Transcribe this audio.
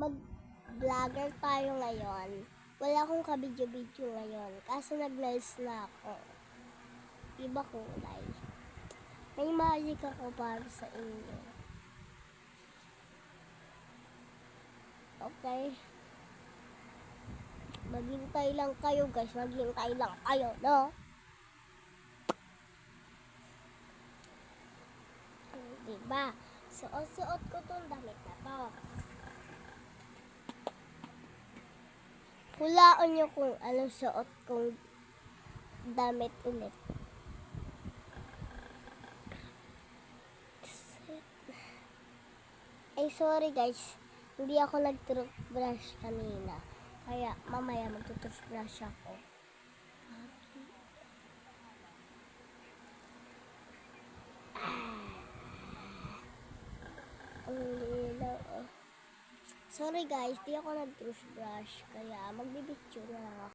Mag-vlogger tayo ngayon. Wala akong kabidyo-bidyo ngayon. Kaso nag-nails na ako. Iba kulay. May magic ako para sa inyo. Okay? Maghintay lang kayo guys. Maghintay lang kayo, no? Diba? Suot ko tong damit na to. Hulaan nyo kung anong suot kong damit ulit. Ay, sorry guys. Hindi ako nag-toothbrush kanina. Kaya mamaya mag-toothbrush ako. Sorry guys, di ako nag-toothbrush. Kaya magbibicture na lang ako.